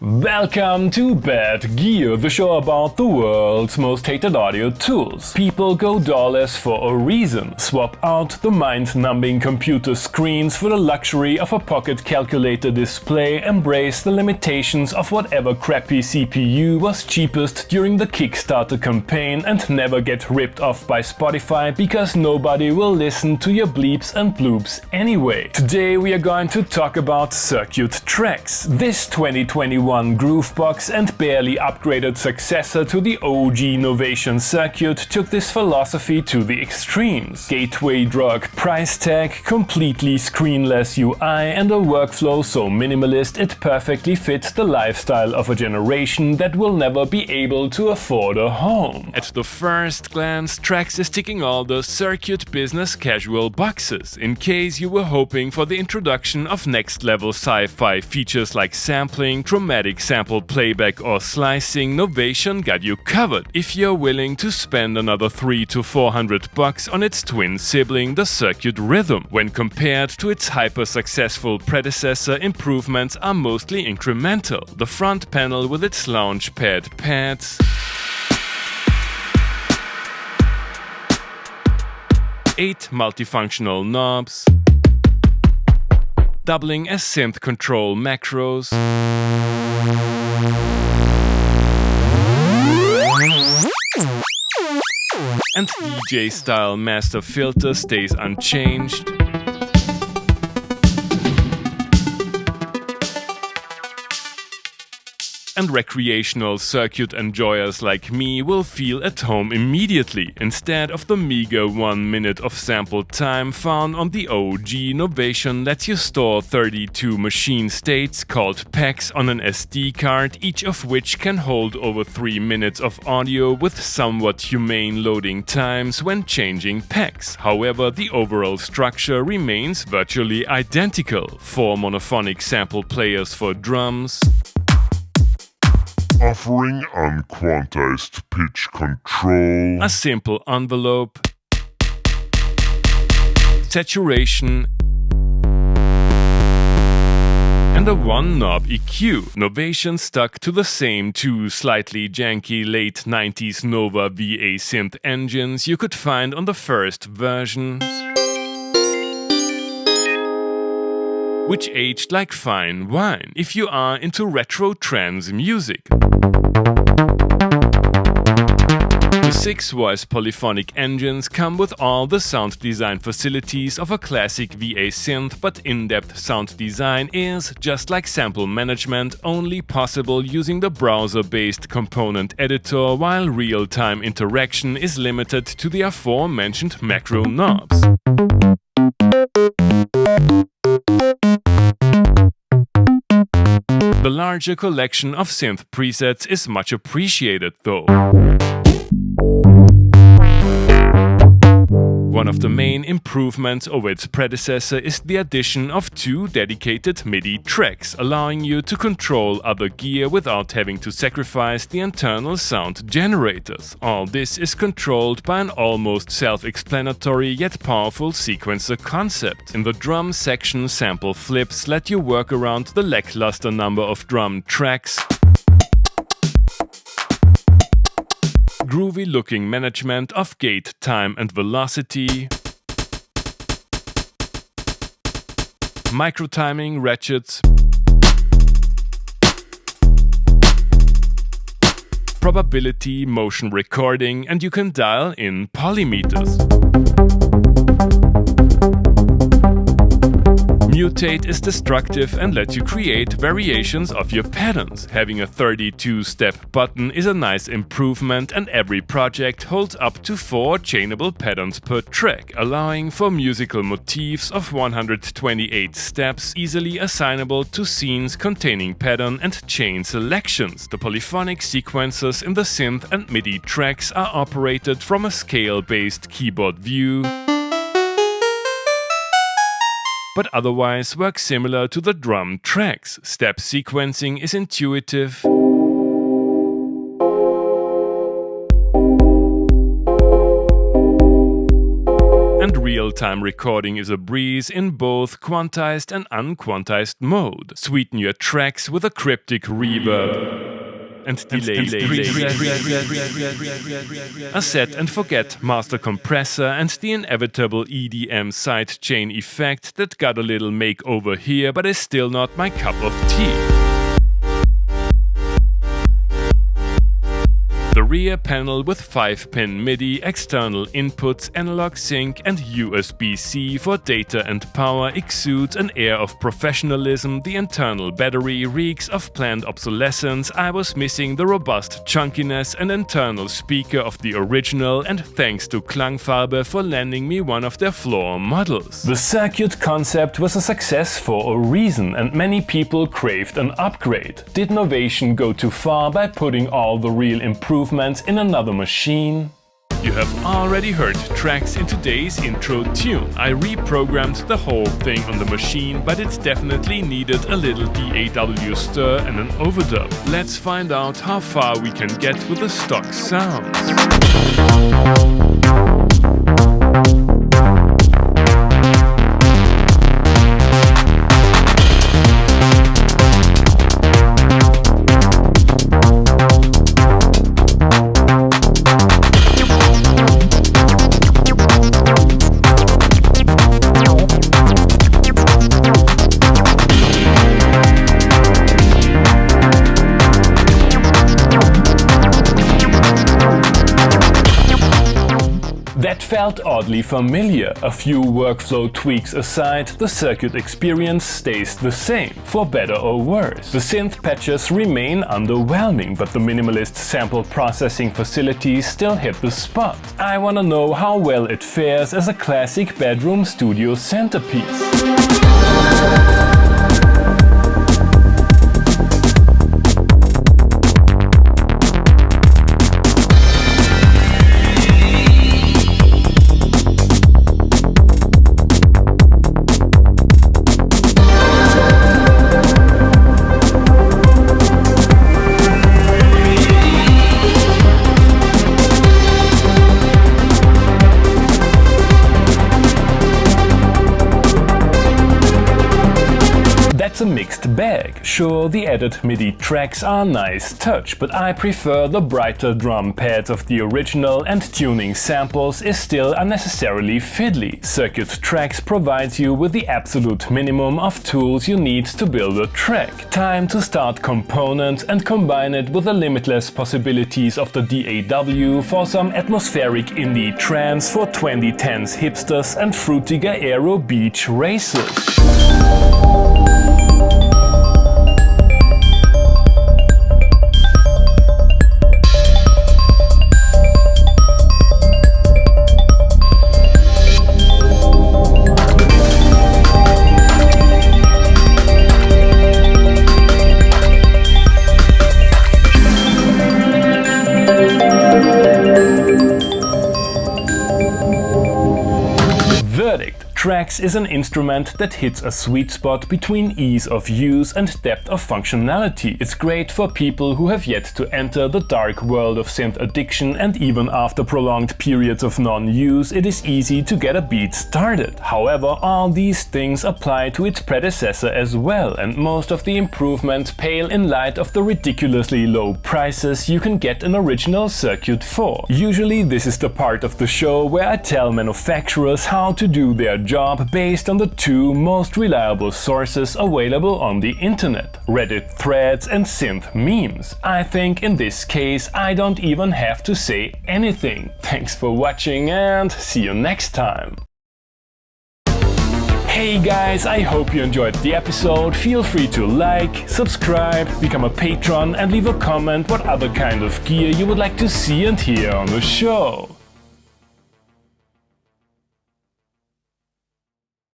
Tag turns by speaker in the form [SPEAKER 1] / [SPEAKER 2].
[SPEAKER 1] Welcome to Bad Gear, the show about the world's most hated audio tools. People go DAWless for a reason. Swap out the mind-numbing computer screens for the luxury of a pocket calculator display. Embrace the limitations of whatever crappy CPU was cheapest during the Kickstarter campaign and never get ripped off by Spotify because nobody will listen to your bleeps and bloops anyway. Today we are going to talk about Circuit Tracks. This 2021 groovebox and barely upgraded successor to the OG Novation Circuit took this philosophy to the extremes. Gateway drug price tag, completely screenless UI and a workflow so minimalist it perfectly fits the lifestyle of a generation that will never be able to afford a home. At the first glance, Tracks is ticking all the circuit business casual boxes. In case you were hoping for the introduction of next level sci-fi features like sampling, chromatic sample playback or slicing, Novation got you covered. If you're willing to spend another $300 to $400 on its twin sibling, the Circuit Rhythm. When compared to its hyper-successful predecessor, improvements are mostly incremental. The front panel with its launchpad pads, 8 multifunctional knobs, doubling as synth control macros, and DJ-style master filter stays unchanged. And recreational circuit enjoyers like me will feel at home immediately, instead of the meager 1 minute of sample time found on the OG Novation lets you store 32 machine states called packs on an SD card, each of which can hold over 3 minutes of audio with somewhat humane loading times when changing packs. However, the overall structure remains virtually identical. 4 monophonic sample players for drums,
[SPEAKER 2] offering unquantized pitch control,
[SPEAKER 1] a simple envelope, saturation, and a 1-knob EQ. Novation stuck to the same 2 slightly janky late 90s Nova VA synth engines you could find on the first version, which aged like fine wine if you are into retro trance music. The 6-voice polyphonic engines come with all the sound design facilities of a classic VA synth, but in-depth sound design is, just like sample management, only possible using the browser-based component editor, while real-time interaction is limited to the aforementioned macro knobs. The larger collection of synth presets is much appreciated though. One of the main improvements over its predecessor is the addition of 2 dedicated Midi Tracks, allowing you to control other gear without having to sacrifice the internal sound generators. All this is controlled by an almost self-explanatory yet powerful sequencer concept. In the drum section, sample flips let you work around the lackluster number of drum tracks, groovy looking management of gate time and velocity, micro timing ratchets, probability motion recording, and you can dial in polymeters. Mutate is destructive and lets you create variations of your patterns. Having a 32-step button is a nice improvement, and every project holds up to 4 chainable patterns per track, allowing for musical motifs of 128 steps, easily assignable to scenes containing pattern and chain selections. The polyphonic sequencers in the synth and MIDI tracks are operated from a scale-based keyboard view, but otherwise work similar to the drum tracks. Step sequencing is intuitive, and real real-time recording is a breeze in both quantized and unquantized mode. Sweeten your tracks with a cryptic reverb and delay. A set and forget master compressor and the inevitable EDM sidechain effect that got a little makeover here, but is still not my cup of tea. The rear panel with 5-pin MIDI, external inputs, analog sync and USB-C for data and power exudes an air of professionalism. The internal battery reeks of planned obsolescence. I was missing the robust chunkiness and internal speaker of the original, and thanks to Klangfarbe for lending me one of their floor models. The circuit concept was a success for a reason, and many people craved an upgrade. Did Novation go too far by putting all the real improvements in another machine? You have already heard tracks in today's intro tune. I reprogrammed the whole thing on the machine, but it definitely needed a little DAW stir and an overdub. Let's find out how far we can get with the stock sounds. That felt oddly familiar. A few workflow tweaks aside, the circuit experience stays the same, for better or worse. The synth patches remain underwhelming, but the minimalist sample processing facilities still hit the spot. I wanna know how well it fares as a classic bedroom studio centerpiece. A mixed bag. Sure, the added Midi tracks are a nice touch, but I prefer the brighter drum pads of the original, and tuning samples is still unnecessarily fiddly. Circuit Tracks provides you with the absolute minimum of tools you need to build a track. Time to start component and combine it with the limitless possibilities of the DAW for some atmospheric indie trance for 2010s hipsters and fruitiger aero beach races. Tracks is an instrument that hits a sweet spot between ease of use and depth of functionality. It's great for people who have yet to enter the dark world of synth addiction, and even after prolonged periods of non-use, it is easy to get a beat started. However, all these things apply to its predecessor as well, and most of the improvements pale in light of the ridiculously low prices you can get an original circuit for. Usually this is the part of the show where I tell manufacturers how to do their job based on the two most reliable sources available on the internet: Reddit threads and synth memes. I think in this case I don't even have to say anything. Thanks for watching and see you next time. Hey guys, I hope you enjoyed the episode. Feel free to like, subscribe, become a patron and leave a comment what other kind of gear you would like to see and hear on the show.